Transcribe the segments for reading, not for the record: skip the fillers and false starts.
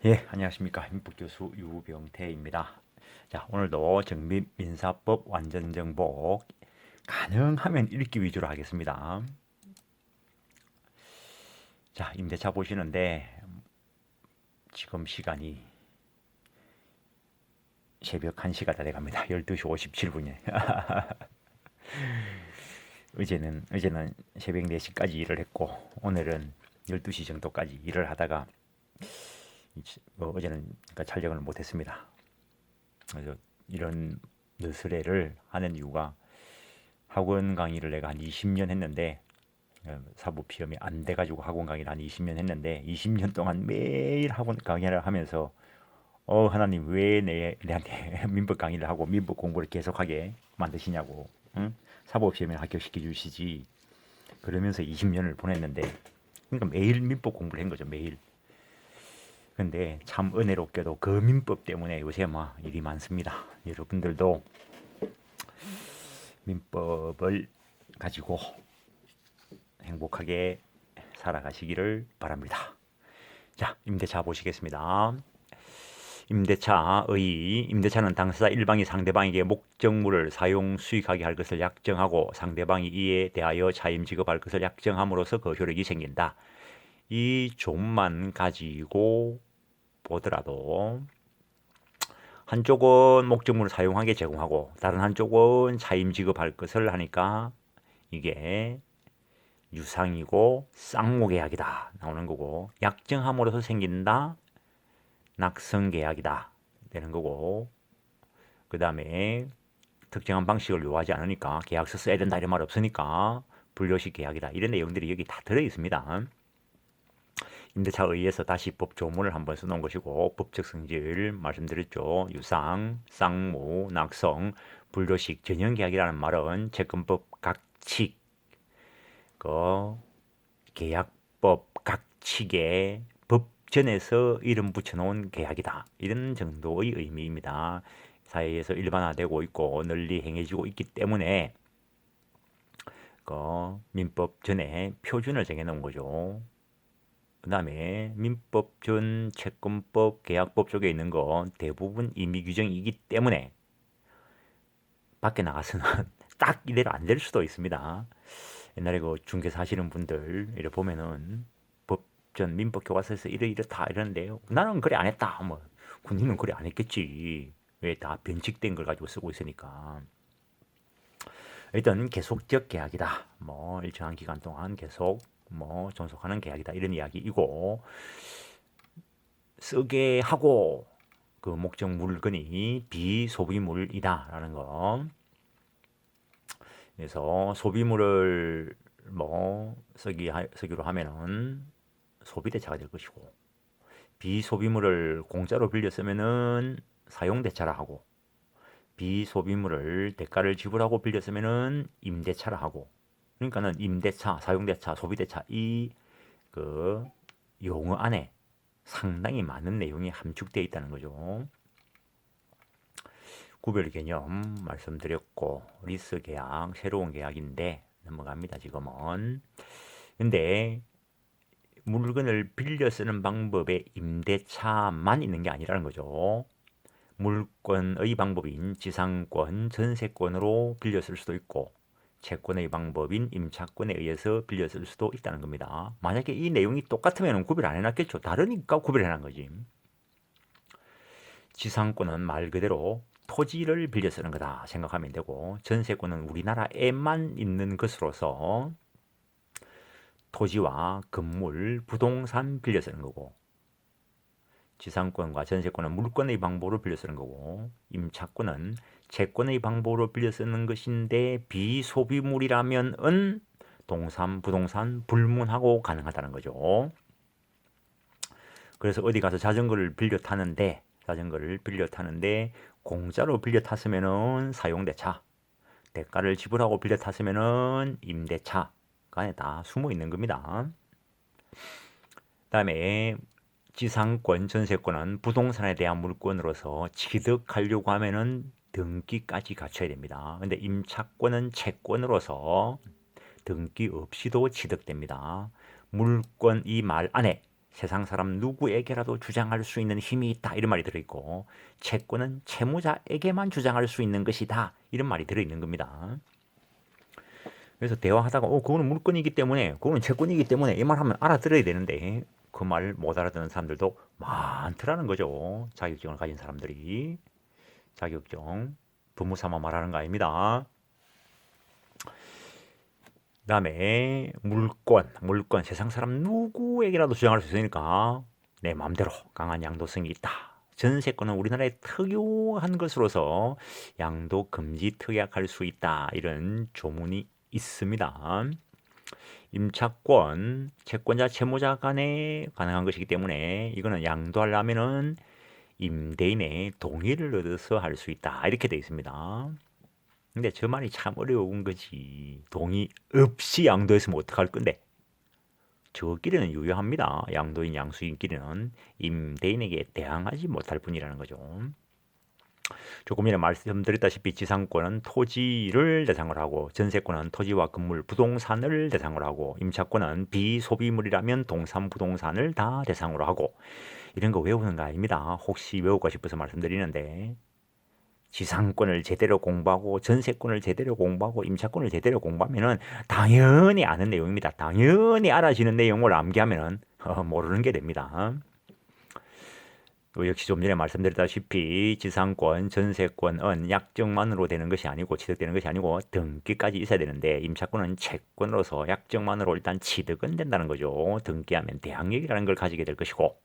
예, 안녕하십니까. 민법교수 유병태입니다. 자, 오늘도 정비민사법 완전정복 가능하면 읽기 위주로 하겠습니다. 자, 임대차 보시는데 지금 시간이 새벽 1시가 다 돼갑니다. 12시 57분이에요. 어제는 새벽 4시까지 일을 했고 오늘은 12시 정도까지 일을 하다가 어제는 그러니까 촬영을 못했습니다. 그래서 이런 느스레를 하는 이유가 학원 강의를 내가 한 20년 했는데 사법 시험이 안 돼가지고 학원 강의를 한 20년 했는데 20년 동안 매일 학원 강의를 하면서 하나님 왜 내한테 민법 강의를 하고 민법 공부를 계속하게 만드시냐고, 응? 사법 시험에 합격시켜 주시지 그러면서 20년을 보냈는데, 그러니까 매일 민법 공부를 한 거죠, 매일. 근데 참 은혜롭게도 그 민법 때문에 요새 막 일이 많습니다. 여러분들도 민법을 가지고 행복하게 살아가시기를 바랍니다. 자, 임대차 보시겠습니다. 임대차는 당사자 일방이 상대방에게 목적물을 사용 수익하게 할 것을 약정하고 상대방이 이에 대하여 차임 지급할 것을 약정함으로써 그 효력이 생긴다. 이 조문만 가지고 보더라도 한쪽은 목적물을 사용하게 제공하고 다른 한쪽은 차임 지급할 것을 하니까 이게 유상이고 쌍무계약이다 나오는 거고, 약정함으로써 생긴다 낙성계약이다 되는 거고, 그 다음에 특정한 방식을 요하지 않으니까 계약서 써야 된다 이런 말 없으니까 불료식 계약이다 이런 내용들이 여기 다 들어 있습니다. 임대차에 의해서 다시 법 조문을 한번 써놓은 것이고, 법적 성질 말씀드렸죠. 유상, 쌍무, 낙성, 불료식, 전형계약이라는 말은 채권법 각칙, 그 계약법 각칙에 법전에서 이름 붙여놓은 계약이다 이런 정도의 의미입니다. 사회에서 일반화되고 있고 널리 행해지고 있기 때문에 그 민법 전에 표준을 정해놓은 거죠. 그 다음에 민법 전 채권법 계약법 쪽에 있는 거 대부분 임의 규정이기 때문에 밖에 나가서는 딱 이대로 안 될 수도 있습니다. 옛날에 그 중개사 하시는 분들 이래 보면은 법전 민법 교과서에서 이렇다 이러는데요, 나는 그래 안 했다. 뭐 군인은 그래 안 했겠지. 왜 다 변칙된 걸 가지고 쓰고 있으니까. 일단 계속적 계약이다. 뭐 일정한 기간 동안 계속 뭐 존속하는 계약이다 이런 이야기이고, 쓰게 하고 그 목적 물건이 비소비물이다라는 거. 그래서 소비물을 뭐 쓰기로 하면은 소비대차가 될 것이고, 비소비물을 공짜로 빌려 쓰면은 사용대차라 하고, 비소비물을 대가를 지불하고 빌려 쓰면은 임대차라 하고. 그러니까는 임대차, 사용대차, 소비대차 이 그 용어 안에 상당히 많은 내용이 함축되어 있다는 거죠. 구별 개념 말씀드렸고, 리스 계약, 새로운 계약인데 넘어갑니다, 지금은. 근데 물건을 빌려 쓰는 방법에 임대차만 있는 게 아니라는 거죠. 물권의 방법인 지상권, 전세권으로 빌려 쓸 수도 있고, 채권의 방법인 임차권에 의해서 빌려 쓸 수도 있다는 겁니다. 만약에 이 내용이 똑같으면 구별 안 해놨겠죠. 다르니까 구별해놓은 거지. 지상권은 말 그대로 토지를 빌려 쓰는 거다 생각하면 되고, 전세권은 우리나라에만 있는 것으로서 토지와 건물, 부동산 빌려 쓰는 거고, 지상권과 전세권은 물권의 방법으로 빌려 쓰는 거고, 임차권은 채권의 방법으로 빌려 쓰는 것인데 비소비물이라면은 동산, 부동산 불문하고 가능하다는 거죠. 그래서 어디 가서 자전거를 빌려 타는데 공짜로 빌려 탔으면은 사용대차, 대가를 지불하고 빌려 탔으면은 임대차 안에 다 숨어 있는 겁니다. 그다음에 지상권, 전세권은 부동산에 대한 물권으로서 취득하려고 하면은 등기까지 갖춰야 됩니다. 근데 임차권은 채권으로서 등기 없이도 취득됩니다. 물권 이 말 안에 세상 사람 누구에게라도 주장할 수 있는 힘이 있다 이런 말이 들어있고 채권은 채무자에게만 주장할 수 있는 것이다 이런 말이 들어있는 겁니다. 그래서 대화하다가 그거는 물건이기 때문에 그거는 채권이기 때문에 이 말 하면 알아들어야 되는데 그 말 못 알아듣는 사람들도 많더라는 거죠. 자격증을 가진 사람들이. 자격증 부모 삼아 말하는 거 아닙니다. 그다음에 물권 세상 사람 누구에게라도 주장할 수 있으니까 내 마음대로 강한 양도성이 있다. 전세권은 우리나라의 특유한 것으로서 양도 금지 특약할 수 있다. 이런 조문이 있습니다. 임차권, 채권자, 채무자 간에 가능한 것이기 때문에 이거는 양도하려면은 임대인의 동의를 얻어서 할 수 있다. 이렇게 되어 있습니다. 근데 저 말이 참 어려운 거지. 동의 없이 양도했으면 어떡할 건데? 저끼리는 유효합니다. 양도인, 양수인끼리는 임대인에게 대항하지 못할 뿐이라는 거죠. 조금 전에 말씀드렸다시피 지상권은 토지를 대상으로 하고 전세권은 토지와 건물, 부동산을 대상으로 하고 임차권은 비소비물이라면 동산, 부동산을 다 대상으로 하고 이런 거 외우는 거 아닙니다. 혹시 외우고 싶어서 말씀드리는데 지상권을 제대로 공부하고 전세권을 제대로 공부하고 임차권을 제대로 공부하면은 당연히 아는 내용입니다. 당연히 알아지는 내용을 암기하면은 모르는 게 됩니다. 또 역시 좀 전에 말씀드렸다시피 지상권, 전세권은 약정만으로 되는 것이 아니고 취득되는 것이 아니고 등기까지 있어야 되는데 임차권은 채권으로서 약정만으로 일단 취득은 된다는 거죠. 등기하면 대항력이라는 걸 가지게 될 것이고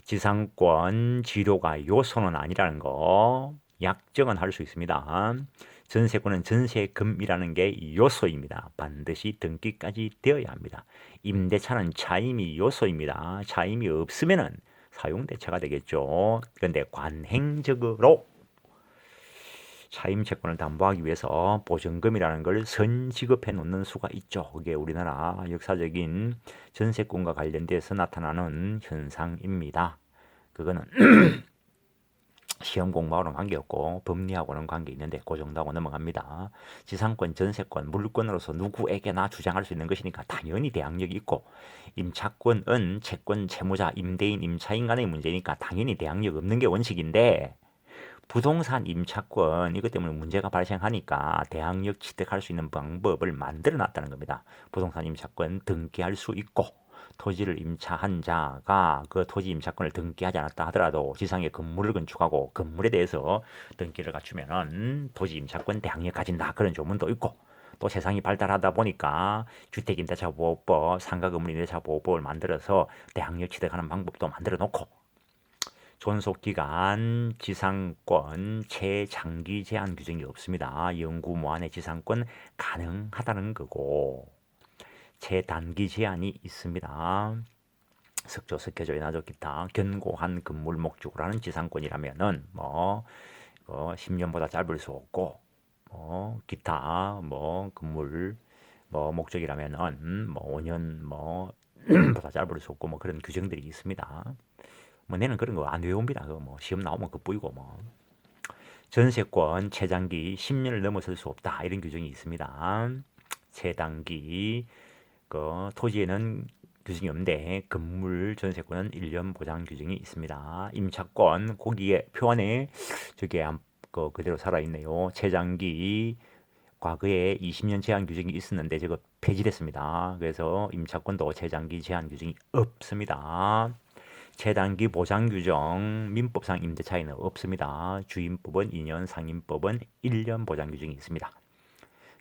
지상권 지료가 요소는 아니라는 거 약정은 할 수 있습니다. 전세권은 전세금이라는 게 요소입니다. 반드시 등기까지 되어야 합니다. 임대차는 차임이 요소입니다. 차임이 없으면은 사용대차가 되겠죠. 그런데 관행적으로 차임 채권을 담보하기 위해서 보증금이라는 걸 선지급해 놓는 수가 있죠. 그게 우리나라 역사적인 전세권과 관련돼서 나타나는 현상입니다. 그거는 시험 공부하고는 관계없고 법리하고는 관계 있는데 그 정도하고 넘어갑니다. 지상권, 전세권, 물권으로서 누구에게나 주장할 수 있는 것이니까 당연히 대항력이 있고 임차권은 채권, 채무자, 임대인, 임차인 간의 문제니까 당연히 대항력 없는 게 원칙인데 부동산 임차권 이것 때문에 문제가 발생하니까 대항력 취득할 수 있는 방법을 만들어 놨다는 겁니다. 부동산 임차권 등기할 수 있고 토지를 임차한 자가 그 토지 임차권을 등기하지 않았다 하더라도 지상에 건물을 건축하고 건물에 대해서 등기를 갖추면은 토지 임차권 대항력 가진다 그런 조문도 있고 또 세상이 발달하다 보니까 주택임대차보호법, 상가건물임대차보호법을 만들어서 대항력 취득하는 방법도 만들어 놓고 존속기간, 지상권, 최장기 제한 규정이 없습니다. 영구 무한의 지상권 가능하다는 거고 최단기 제한이 있습니다. 석조, 석회조, 연화조, 기타 견고한 건물 목적으로 하는 지상권이라면은 10년보다 짧을 수 없고 기타 건물 목적이라면은 5년 보다 짧을 수 없고 그런 규정들이 있습니다. 내는 그런 거 안 외웁니다. 그거 시험 나오면 그뿐이고 전세권 최장기 10년을 넘어설 수 없다 이런 규정이 있습니다. 최단기 토지에는 규정이 없는데 건물 전세권은 1년 보장 규정이 있습니다. 임차권 거기에 표안에 저게 그대로 살아있네요. 최장기 과거에 20년 제한 규정이 있었는데 저거 폐지됐습니다. 그래서 임차권도 최장기 제한 규정이 없습니다. 최단기 보장 규정 민법상 임대차에는 없습니다. 주임법은 2년, 상임법은 1년 보장 규정이 있습니다.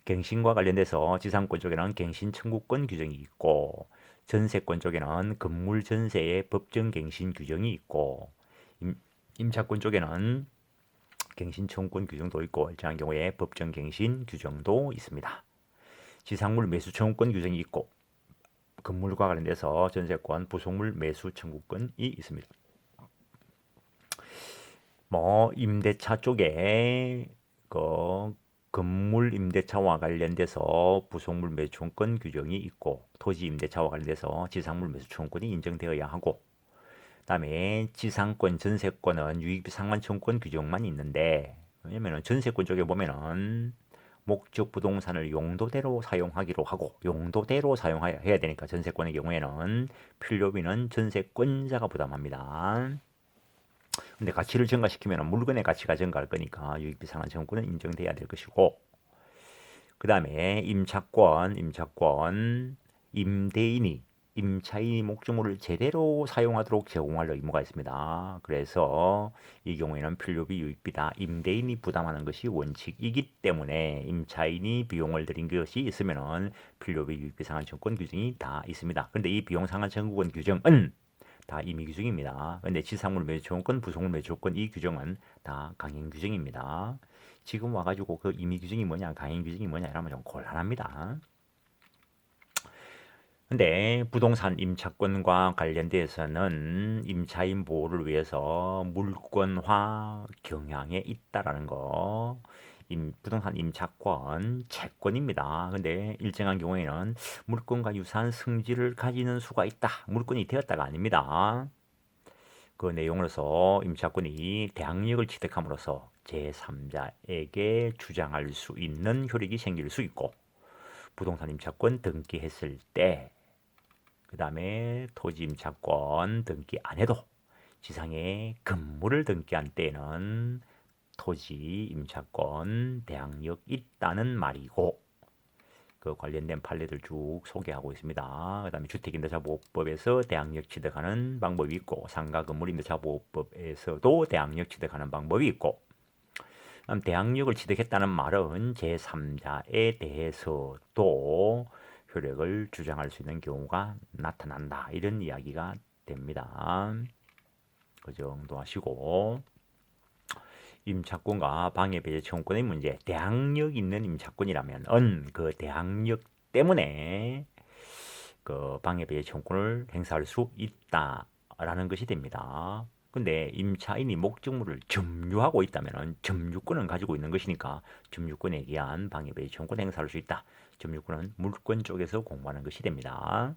갱신과 관련돼서 지상권 쪽에는 갱신 청구권 규정이 있고 전세권 쪽에는 건물 전세의 법정 갱신 규정이 있고 임차권 쪽에는 갱신 청구권 규정도 있고 일정한 경우에 법정 갱신 규정도 있습니다. 지상물 매수 청구권 규정이 있고 건물과 관련돼서 전세권, 부속물 매수 청구권이 있습니다. 임대차 쪽에 건물 임대차와 관련돼서 부속물 매수 청구권 규정이 있고 토지 임대차와 관련돼서 지상물 매수 청구권이 인정되어야 하고 그다음에 지상권, 전세권은 유익 상환 청구권 규정만 있는데 왜냐면은 전세권 쪽에 보면은 목적 부동산을 용도대로 사용하기로 하고 용도대로 사용해야 되니까 전세권의 경우에는 필요비는 전세권자가 부담합니다. 근데 가치를 증가시키면 물건의 가치가 증가할 거니까 유익비 상환 청구는 인정돼야 될 것이고 그 다음에 임차권, 임차인이 목적물을 제대로 사용하도록 제공할 의무가 있습니다. 그래서 이 경우에는 필요비 유익비다 임대인이 부담하는 것이 원칙이기 때문에 임차인이 비용을 들인 것이 있으면은 필요비 유익비 상환 청구권 규정이 다 있습니다. 근데 이 비용 상환 청구권 규정은 다 임의 규정입니다. 근데 지상물 매수청구권, 부속물 매수청구권 이 규정은 다 강행 규정입니다. 지금 와가지고 그 임의 규정이 뭐냐, 강행 규정이 뭐냐 이러면 좀 곤란합니다. 근데 부동산 임차권과 관련돼서는 임차인 보호를 위해서 물권화 경향에 있다라는 거. 부동산 임차권 채권입니다. 근데 일정한 경우에는 물권과 유사한 성질을 가지는 수가 있다. 물권이 되었다가 아닙니다. 그 내용으로서 임차권이 대항력을 취득함으로써 제3자에게 주장할 수 있는 효력이 생길 수 있고 부동산 임차권 등기했을 때 그 다음에 토지 임차권 등기 안 해도 지상에 건물을 등기한 때에는 토지 임차권 대항력 있다는 말이고 그 관련된 판례들 쭉 소개하고 있습니다. 그 다음에 주택임대차보호법에서 대항력 취득하는 방법이 있고 상가건물임대차보호법에서도 대항력 취득하는 방법이 있고 대항력을 취득했다는 말은 제3자에 대해서도 효력을 주장할 수 있는 경우가 나타난다. 이런 이야기가 됩니다. 그 정도 하시고 임차권과 방해배제 청구권의 문제 대항력 있는 임차권이라면 그 대항력 때문에 그 방해배제 청구권을 행사할 수 있다라는 것이 됩니다. 근데 임차인이 목적물을 점유하고 있다면 점유권은 가지고 있는 것이니까 점유권에 의한 방해배제 청구권 행사할 수 있다. 점유권은 물권 쪽에서 공부하는 것이 됩니다.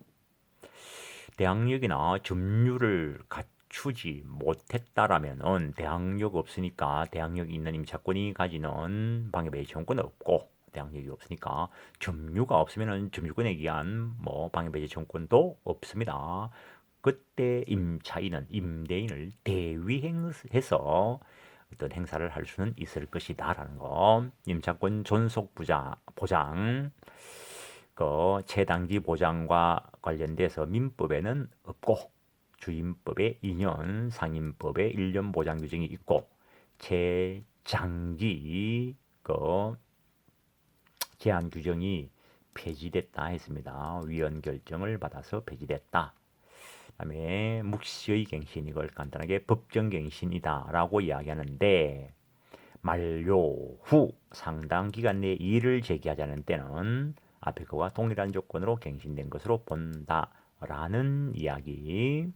대항력이나 점유를 갖추지 못했다라면 대항력 없으니까 대항력이 있는 임차권이 가지는 방해배제 청구권은 없고 대항력이 없으니까 점유가 없으면 점유권에 의한 방해배제 청구권도 없습니다. 그때 임차인은 임대인을 대위해서 어떤 행사를 할 수는 있을 것이다라는 거. 임차권 존속 보장, 그 채당기 보장과 관련돼서 민법에는 없고 주임법에 2년, 상임법에 1년 보장 규정이 있고 채장기 그 제한 규정이 폐지됐다 했습니다. 위헌 결정을 받아서 폐지됐다. 그다음에 묵시의 갱신 이걸 간단하게 법정갱신이다 라고 이야기하는데 만료 후 상당 기간 내에 이의를 제기하자는 때는 앞에 거와 동일한 조건으로 갱신된 것으로 본다라는 이야기.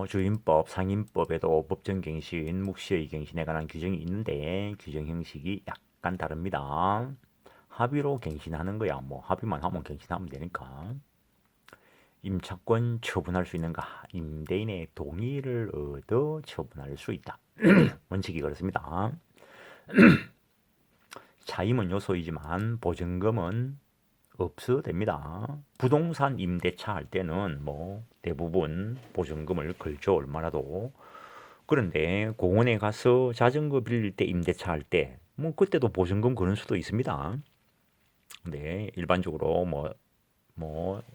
주임법, 상임법에도 법정갱신, 묵시의 갱신에 관한 규정이 있는데 규정 형식이 약간 다릅니다. 합의로 갱신하는 거야. 합의만 하면 갱신하면 되니까. 임차권 처분할 수 있는가? 임대인의 동의를 얻어 처분할 수 있다. 원칙이 그렇습니다. 차임은 요소이지만 보증금은 없어도 됩니다. 부동산 임대차 할 때는 대부분 보증금을 걸죠. 얼마나도. 그런데 공원에 가서 자전거 빌릴 때 임대차 할 때 그때도 보증금 거는 수도 있습니다. 근데 일반적으로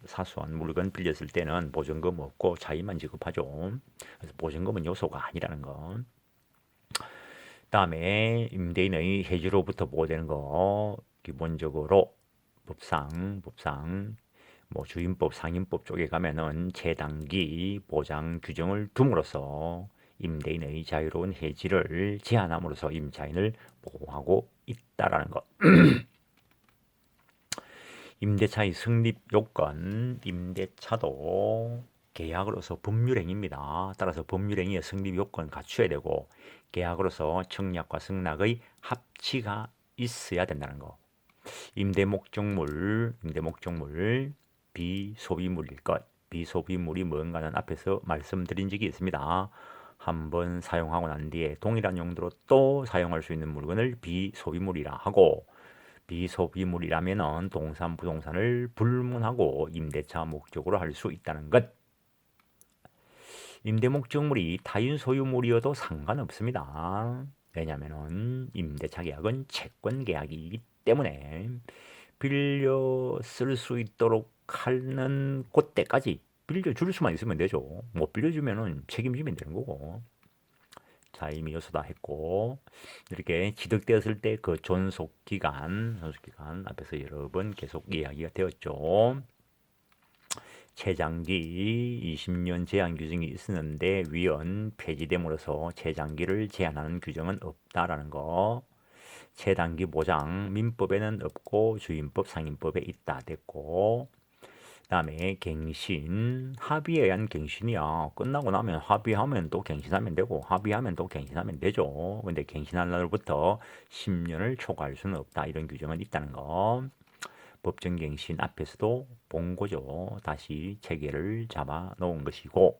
사소한 물건 빌렸을 때는 보증금 없고 차임만 지급하죠. 그래서 보증금은 요소가 아니라는 거. 다음에 임대인의 해지로부터 보호되는 거 기본적으로 법상 주임법, 상임법 쪽에 가면은 채당기 보장 규정을 둠으로써 임대인의 자유로운 해지를 제한함으로써 임차인을 보호하고 있다라는 것. 임대차의 성립 요건, 임대차도 계약으로서 법률행위입니다. 따라서 법률행위의 성립 요건 갖춰야 되고 계약으로서 청약과 승낙의 합치가 있어야 된다는 거. 임대 목적물 비소비물일 것. 비소비물이 뭔가는 앞에서 말씀드린 적이 있습니다. 한번 사용하고 난 뒤에 동일한 용도로 또 사용할 수 있는 물건을 비소비물이라 하고, 비소비물이라면은 동산, 부동산을 불문하고 임대차 목적으로 할 수 있다는 것. 임대 목적물이 타인 소유물이어도 상관없습니다. 왜냐하면 임대차 계약은 채권 계약이기 때문에 빌려 쓸 수 있도록 하는 그때까지 빌려줄 수만 있으면 되죠. 못 빌려주면은 책임지면 되는 거고. 자, 이미 요소다 했고, 이렇게 취득되었을 때 그 존속기간 앞에서 여러 번 계속 이야기가 되었죠. 최장기 20년 제한 규정이 있었는데 위헌 폐지됨으로써 최장기를 제한하는 규정은 없다라는 거. 최단기 보장 민법에는 없고 주임법 상임법에 있다 됐고, 그다음에 갱신 합의에 의한 갱신이야. 끝나고 나면 합의하면 또 갱신하면 되고 합의하면 또 갱신하면 되죠. 근데 갱신한 날부터 10년을 초과할 수는 없다. 이런 규정은 있다는 거. 법정갱신 앞에서도 본 거죠. 다시 체계를 잡아 놓은 것이고,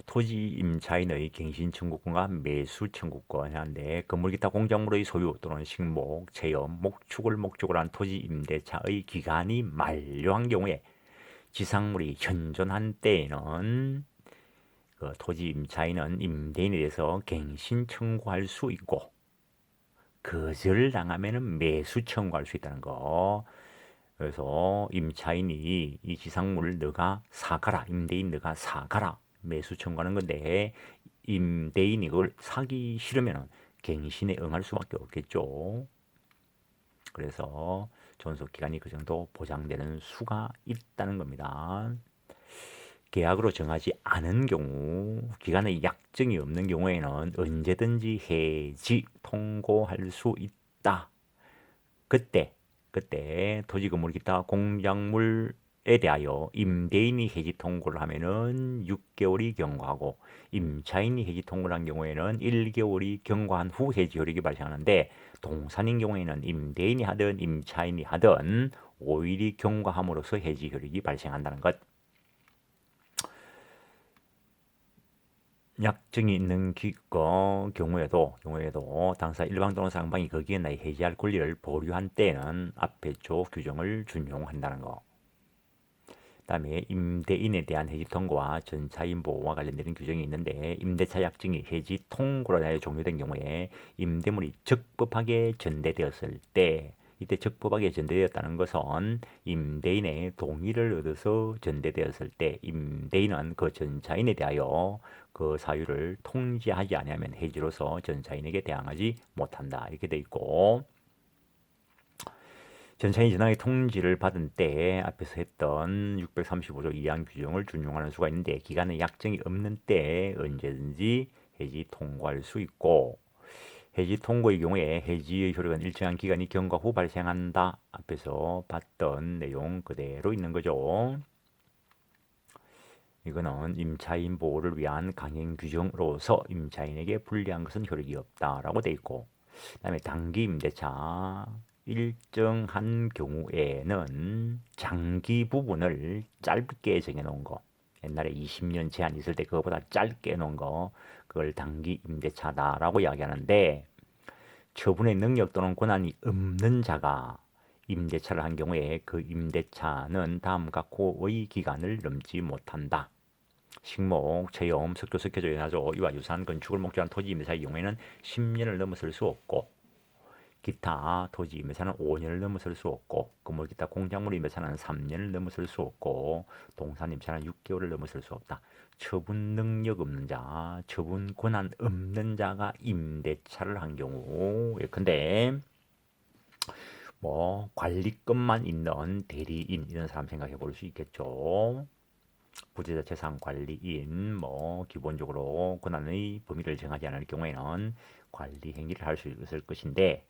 토지 임차인의 갱신 청구권과 매수 청구권 하는데, 건물기타 공작물의 소유 또는 식목, 체험, 목축을 목적으로 한 토지 임대차의 기간이 만료한 경우에 지상물이 현존한 때에는 그 토지 임차인은 임대인에 대해서 갱신 청구할 수 있고, 거절당하면은 매수 청구할 수 있다는 거. 그래서 임차인이 이 지상물을 너가 사가라, 임대인 너가 사가라, 매수 청구하는 건데, 임대인이 그걸 사기 싫으면 갱신에 응할 수밖에 없겠죠. 그래서 존속기간이 그 정도 보장되는 수가 있다는 겁니다. 계약으로 정하지 않은 경우, 기간의 약정이 없는 경우에는 언제든지 해지 통고할 수 있다. 그때 토지 건물 기타 공작물에 대하여 임대인이 해지 통고를 하면은 6개월이 경과하고, 임차인이 해지 통고를 한 경우에는 1개월이 경과한 후 해지 효력이 발생하는데, 동산인 경우에는 임대인이 하든 임차인이 하든 5일이 경과함으로써 해지 효력이 발생한다는 것. 약정이 있는 경우에도 당사 일방 또는 상방이 거기에 나의 해지할 권리를 보류한 때는 앞에 조 규정을 준용한다는 거. 그다음에 임대인에 대한 해지 통고와 전차인 보호와 관련되는 규정이 있는데, 임대차 약정이 해지 통고로 인하여 종료된 경우에 임대물이 적법하게 전대되었을 때, 이때 적법하게 전대되었다는 것은 임대인의 동의를 얻어서 전대되었을 때 임대인은 그 전차인에 대하여 그 사유를 통지하지 아니하면 해지로서 전차인에게 대항하지 못한다. 이렇게 돼 있고, 전차인 전항의 통지를 받은 때 앞에서 했던 635조 2항 규정을 준용하는 수가 있는데, 기간의 약정이 없는 때 언제든지 해지 통고할 수 있고, 해지 통고의 경우에 해지의 효력은 일정한 기간이 경과 후 발생한다. 앞에서 봤던 내용 그대로 있는 거죠. 이거는 임차인 보호를 위한 강행 규정으로서 임차인에게 불리한 것은 효력이 없다라고 돼 있고, 그다음에 단기 임대차 일정한 경우에는 장기 부분을 짧게 정해놓은 거, 옛날에 20년 제한 있을 때 그거보다 짧게 놓은 거, 그걸 단기 임대차다라고 이야기하는데, 처분의 능력 또는 권한이 없는 자가 임대차를 한 경우에 그 임대차는 다음과 고의 기간을 넘지 못한다. 식목, 체험, 석조, 석회조, 연화조, 이와 유사한 건축을 목적한 토지 임대차의 경우에는 10년을 넘어설 수 없고, 기타 토지 임대차는 5년을 넘어설 수 없고, 건물 기타 공작물 임대차는 3년을 넘어설 수 없고, 동산 임대차는 6개월을 넘어설 수 없다. 처분 능력 없는 자, 처분 권한 없는 자가 임대차를 한 경우, 예컨대 뭐 관리권만 있는 대리인, 이런 사람 생각해 볼 수 있겠죠. 부재자 재산 관리인, 뭐 기본적으로 권한의 범위를 정하지 않을 경우에는 관리 행위를 할 수 있을 것인데,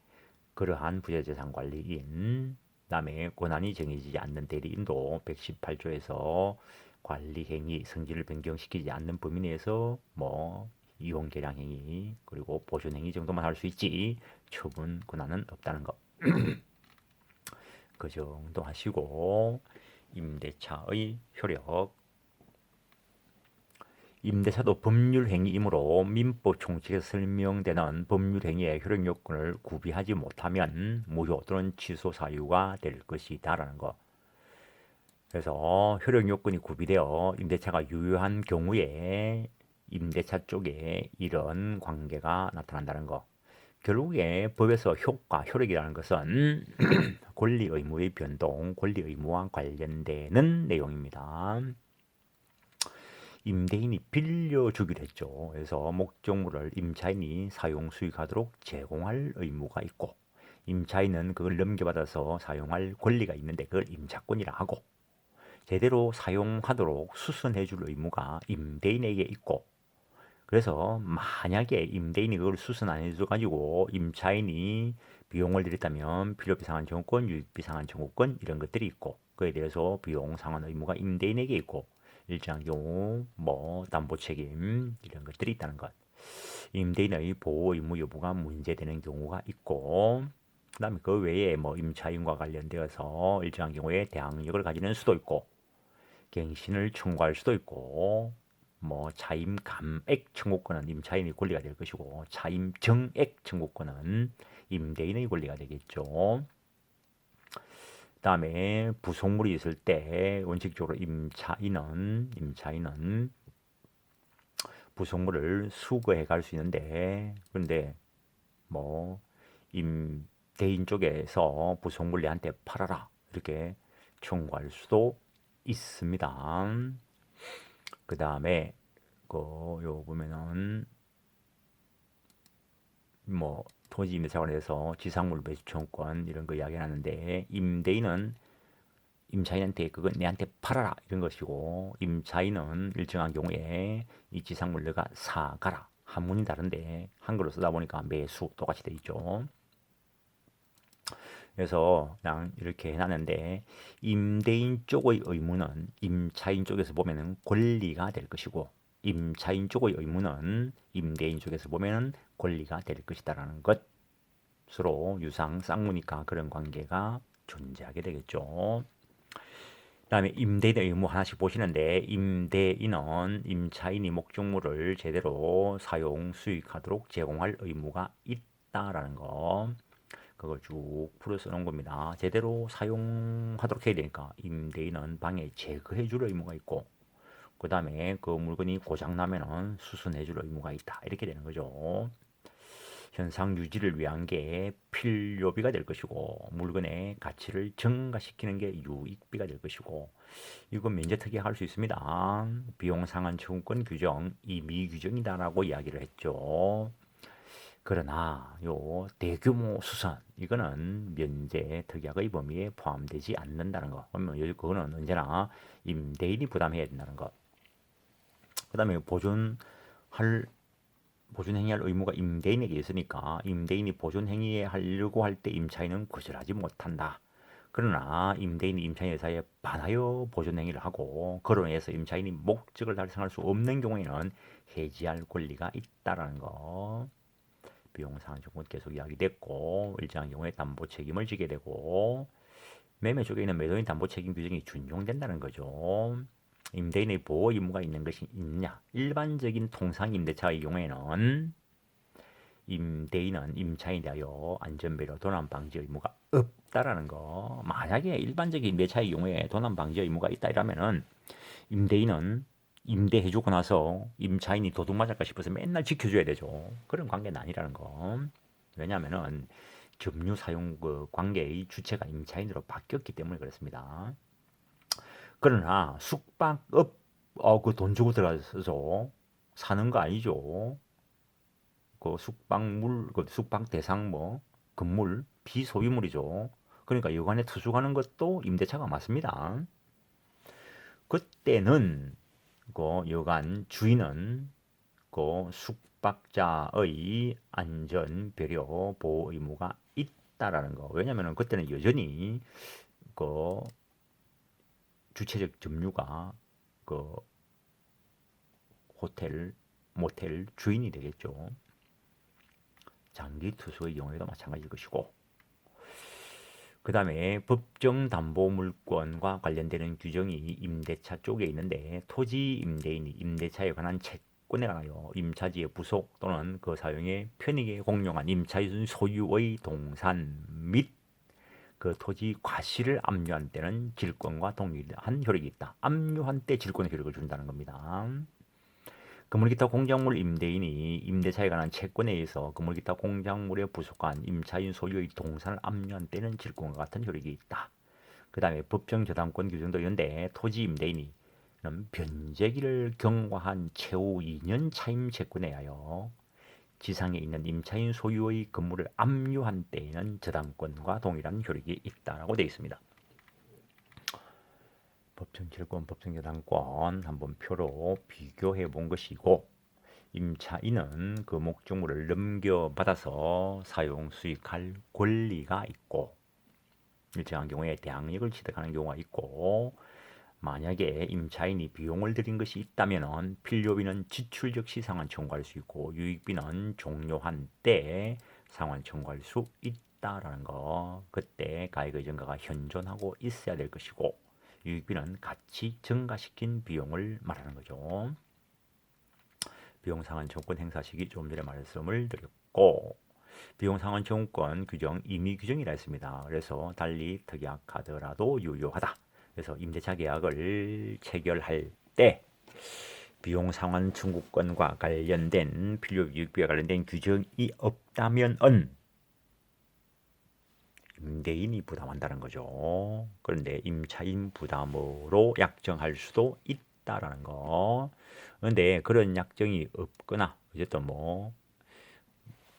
그러한 부재재산 관리인, 그다음에 권한이 정해지지 않는 대리인도 118조에서 관리 행위 성질을 변경시키지 않는 범위 내에서 뭐 이용 계량 행위 그리고 보존 행위 정도만 할 수 있지 처분 권한은 없다는 거. 그 정도 하시고, 임대차의 효력. 임대차도 법률행위이므로 민법 총칙에서 설명되는 법률행위의 효력요건을 구비하지 못하면 무효 또는 취소 사유가 될 것이다라는 거. 그래서 효력요건이 구비되어 임대차가 유효한 경우에 임대차 쪽에 이런 관계가 나타난다는 거. 결국에 법에서 효과, 효력이라는 것은 권리 의무의 변동, 권리 의무와 관련되는 내용입니다. 임대인이 빌려주기로 했죠. 그래서 목적물을 임차인이 사용 수익하도록 제공할 의무가 있고, 임차인은 그걸 넘겨받아서 사용할 권리가 있는데 그걸 임차권이라 하고, 제대로 사용하도록 수선해 줄 의무가 임대인에게 있고, 그래서 만약에 임대인이 그걸 수선 안 해줘가지고 임차인이 비용을 들였다면 필요비 상환 청구권, 유익비 상환 청구권 이런 것들이 있고, 그에 대해서 비용 상환 의무가 임대인에게 있고, 일정한 경우 뭐 담보 책임 이런 것들이 있다는 것. 임대인의 보호 의무 여부가 문제되는 경우가 있고, 그다음에 그 외에 뭐 임차인과 관련되어서 일정한 경우에 대항력을 가지는 수도 있고, 갱신을 청구할 수도 있고, 뭐 차임 감액 청구권은 임차인의 권리가 될 것이고, 차임 정액 청구권은 임대인의 권리가 되겠죠. 그다음에 부속물이 있을 때 원칙적으로 임차인은 부속물을 수거해 갈 수 있는데, 근데 뭐 임대인 쪽에서 부속물 내한테 팔아라 이렇게 청구할 수도 있습니다. 그 다음에 요 보면은 뭐 토지 임대차 관련해서 지상물 매수 청구권 이런 거 이야기하는데, 임대인은 임차인한테 그건 내한테 팔아라 이런 것이고, 임차인은 일정한 경우에 이 지상물 내가 사가라, 한문이 다른데 한글로 쓰다 보니까 매수 똑같이 돼 있죠. 그래서 그냥 이렇게 해놨는데, 임대인 쪽의 의무는 임차인 쪽에서 보면은 권리가 될 것이고, 임차인 쪽의 의무는 임대인 쪽에서 보면은 권리가 될 것이다라는 것으로 유상 쌍무니까 그런 관계가 존재하게 되겠죠. 그다음에 임대인의 의무 하나씩 보시는데, 임대인은 임차인이 목적물을 제대로 사용 수익하도록 제공할 의무가 있다라는 거. 그걸 쭉 풀어서 놓은 겁니다. 제대로 사용하도록 해야 되니까 임대인은 방해 제거해 줄 의무가 있고, 그 다음에 그 물건이 고장나면은 수선해 줄 의무가 있다. 이렇게 되는 거죠. 현상 유지를 위한 게 필요비가 될 것이고, 물건의 가치를 증가시키는 게 유익비가 될 것이고, 이건 면제특위 할 수 있습니다. 비용 상한 청구권 규정 이 미규정이다라고 이야기를 했죠. 그러나 요 대규모 수선 이거는 면제 특약의 범위에 포함되지 않는다는 거. 그러면 그거는 언제나 임대인이 부담해야 된다는 거. 그다음에 보존행위할 의무가 임대인에게 있으니까 임대인이 보존행위 하려고 할 때 임차인은 거절하지 못한다. 그러나 임대인이 임차인의 사이에 반하여 보존행위를 하고 그로 인해서 임차인이 목적을 달성할 수 없는 경우에는 해지할 권리가 있다라는 거. 비용상한 조건 계속 이야기됐고, 일정한 경우에 담보 책임을 지게 되고, 매매 쪽에 있는 매도인 담보 책임 규정이 준용된다는 거죠. 임대인의 보호 의무가 있는 것이 있느냐? 일반적인 통상 임대차의 경우에는 임대인은 임차인에 대하여 안전배려, 도난 방지 의무가 없다라는 거. 만약에 일반적인 임대차의 경우에 도난 방지 의무가 있다 이러면은 임대인은 임대해주고 나서 임차인이 도둑 맞을까 싶어서 맨날 지켜줘야 되죠. 그런 관계는 아니라는 거. 왜냐하면은 점유 사용 그 관계의 주체가 임차인으로 바뀌었기 때문에 그렇습니다. 그러나 숙박업 그 돈 주고 들어가서 사는 거 아니죠. 그 숙박물, 그 숙박 대상 뭐 건물 비소유물이죠. 그러니까 여관에 투숙하는 것도 임대차가 맞습니다. 그때는 그 여관 주인은 그 숙박자의 안전 배려 보호 의무가 있다라는 거. 왜냐면은 그때는 여전히 그 주체적 점유가 그 호텔, 모텔 주인이 되겠죠. 장기 투숙의 경우에도 마찬가지일 것이고. 그 다음에 법정담보물권과 관련되는 규정이 임대차 쪽에 있는데 토지 임대인이 임대차에 관한 채권에 관하여 임차지의 부속 또는 그 사용에 편익에 공용한 임차인 소유의 동산 및 그 토지 과실을 압류한 때는 질권과 동일한 효력이 있다. 압류한 때 질권의 효력을 준다는 겁니다. 건물기타 공작물 임대인이 임대차에 관한 채권에 의해서 건물기타 공작물에 부속한 임차인 소유의 동산을 압류한 때는 질권과 같은 효력이 있다. 그 다음에 법정 저당권 규정도 있는데 토지 임대인이 변제기를 경과한 최후 2년 차임 채권에 하여 지상에 있는 임차인 소유의 건물을 압류한 때에는 저당권과 동일한 효력이 있다라고 되어 있습니다. 법정채권, 법정저당권 한번 표로 비교해 본 것이고 임차인은 그 목적물을 넘겨받아서 사용 수익할 권리가 있고 일정한 경우에 대항력을 취득하는 경우가 있고 만약에 임차인이 비용을 들인 것이 있다면 필요비는 지출 즉시 상환 청구할 수 있고 유익비는 종료한 때 상환 청구할 수 있다라는 거. 그때 가액의 증가가 현존하고 있어야 될 것이고 유익비는 같이 증가시킨 비용을 말하는 거죠. 비용 상환 청구권 행사 시기 좀 전에 말씀을 드렸고 비용 상환 청구권 규정 임의 규정이라 했습니다. 그래서 달리 특약하더라도 유효하다. 그래서 임대차 계약을 체결할 때 비용 상환 청구권과 관련된 필요 유익비와 관련된 규정이 없다면은 임대인이 부담한다는 거죠. 그런데 임차인 부담으로 약정할 수도 있다라는 거. 그런데 그런 약정이 없거나 어쨌든 뭐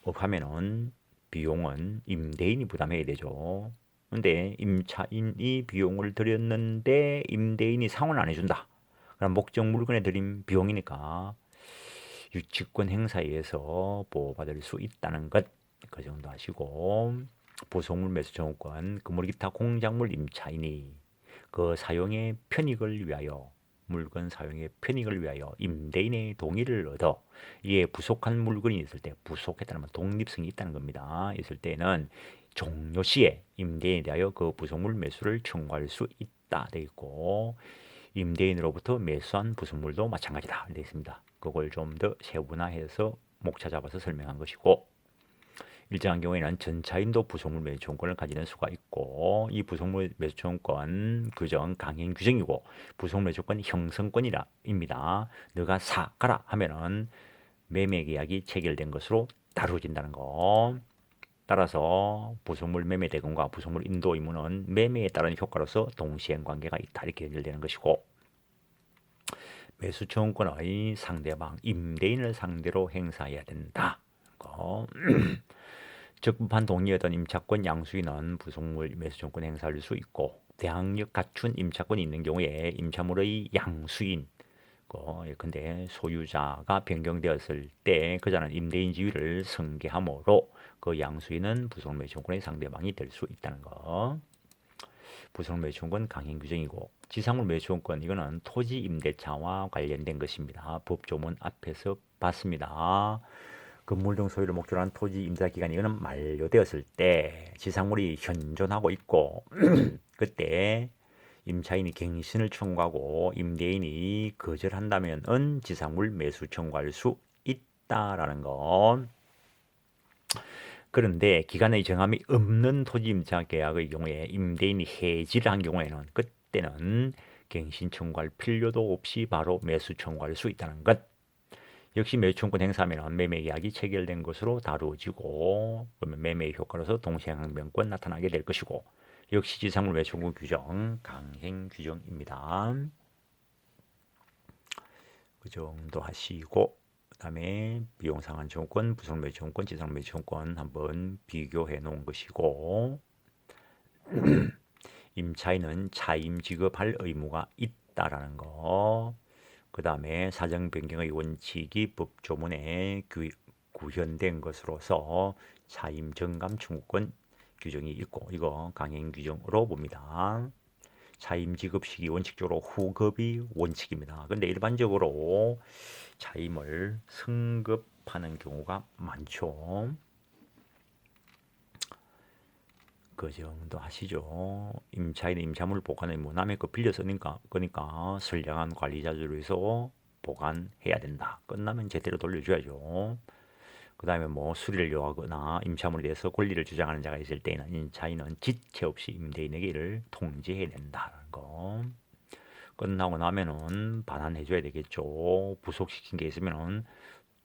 하면은 비용은 임대인이 부담해야 되죠. 근데 임차인이 비용을 들였는데 임대인이 상환을 안 해준다. 그럼 목적 물건에 들인 비용이니까 유치권 행사에 의해서 보호받을 수 있다는 것. 그 정도 하시고 부속물 매수 청구권, 건물 기타 공작물 임차인이 그 사용의 편익을 위하여 물건 사용의 편익을 위하여 임대인의 동의를 얻어 이에 부속한 물건이 있을 때 부속했다는 건 독립성이 있다는 겁니다. 있을 때는 종료 시에 임대인에 대하여 그 부속물 매수를 청구할 수 있다 되어 있고 임대인으로부터 매수한 부속물도 마찬가지다 되어 있습니다. 그걸 좀 더 세분화해서 목차 잡아서 설명한 것이고 일정한 경우에는 전차인도 부속물 매수 청구권을 가지는 수가 있고 이 부속물 매수 청구권 규정 강행 규정이고 부속물 매수권 형성권이라입니다. 너가 사가라 하면은 매매 계약이 체결된 것으로 다루어진다는 거. 따라서 부속물 매매 대금과 부속물 인도 의무는 매매에 따른 효과로서 동시행 관계가 있다 이렇게 연결되는 것이고 매수 청구권의 상대방 임대인을 상대로 행사해야 된다. 적법한 동의하던 임차권 양수인은 부속물 매수청구권 행사할 수 있고 대항력 갖춘 임차권이 있는 경우에 임차물의 양수인 근데 소유자가 변경되었을 때 그자는 임대인 지위를 승계함으로 그 양수인은 부속물 매수청구권의 상대방이 될 수 있다는 거. 부속물 매수청구권 강행 규정이고 지상물 매수청구권 이거는 토지 임대차와 관련된 것입니다. 법조문 앞에서 봤습니다. 건물 등 소유를 목적으로 한 토지 임대 기간이 이거는 만료되었을 때 지상물이 현존하고 있고 그때 임차인이 갱신을 청구하고 임대인이 거절한다면은 지상물 매수 청구할 수 있다라는 것. 그런데 기간의 정함이 없는 토지 임차 계약의 경우에 임대인이 해지를 한 경우에는 그때는 갱신 청구할 필요도 없이 바로 매수 청구할 수 있다는 것. 역시 매수청구권 행사하면 매매 계약이 체결된 것으로 다루어지고 그러면 매매 효과로서 동시행항변권 나타나게 될 것이고 역시 지상물 매수청구 규정 강행 규정입니다. 그 정도 하시고 그다음에 비용 상환 청구권, 부속 매수청구권, 지상물 매수청구권 한번 비교해 놓은 것이고 임차인은 차임 지급할 의무가 있다라는 거. 그 다음에 사정 변경의 원칙이 법조문에 구현된 것으로서 차임 정감 청구권 규정이 있고 이거 강행 규정으로 봅니다. 차임 지급 시기 원칙적으로 후급이 원칙입니다. 근데 일반적으로 차임을 승급하는 경우가 많죠. 그 정도 하시죠. 임차인의 임차물 보관에 뭐 남의 거 빌려 쓰니까 그러니까 선량한 관리자료로 해서 보관해야 된다. 끝나면 제대로 돌려줘야죠. 그 다음에 뭐 수리를 요하거나 임차물에 대해서 권리를 주장하는 자가 있을 때에는 임차인은 지체 없이 임대인에게 이를 통지해야 된다는 거. 끝나고 나면은 반환해줘야 되겠죠. 부속시킨 게 있으면은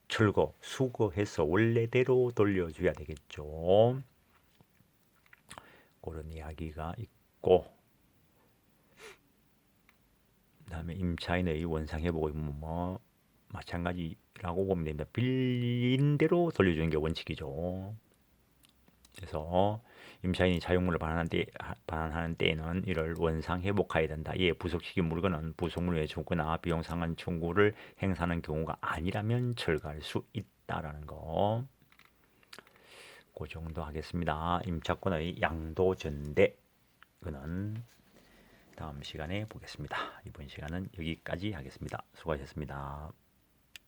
철거, 수거해서 원래대로 돌려줘야 되겠죠. 그런 이야기가 있고, 그다음에 임차인의 원상회복이 뭐 마찬가지라고 보면 됩니다. 빌린 대로 돌려주는 게 원칙이죠. 그래서 임차인이 자유물을 반환하는 때에는 이를 원상회복해야 된다. 이에 부속시킨 물건은 부속물에 주거나 비용상환 청구를 행사하는 경우가 아니라면 철거할 수 있다라는 거. 그 정도 하겠습니다. 임차권의 양도전대 그는 다음 시간에 보겠습니다. 이번 시간은 여기까지 하겠습니다. 수고하셨습니다.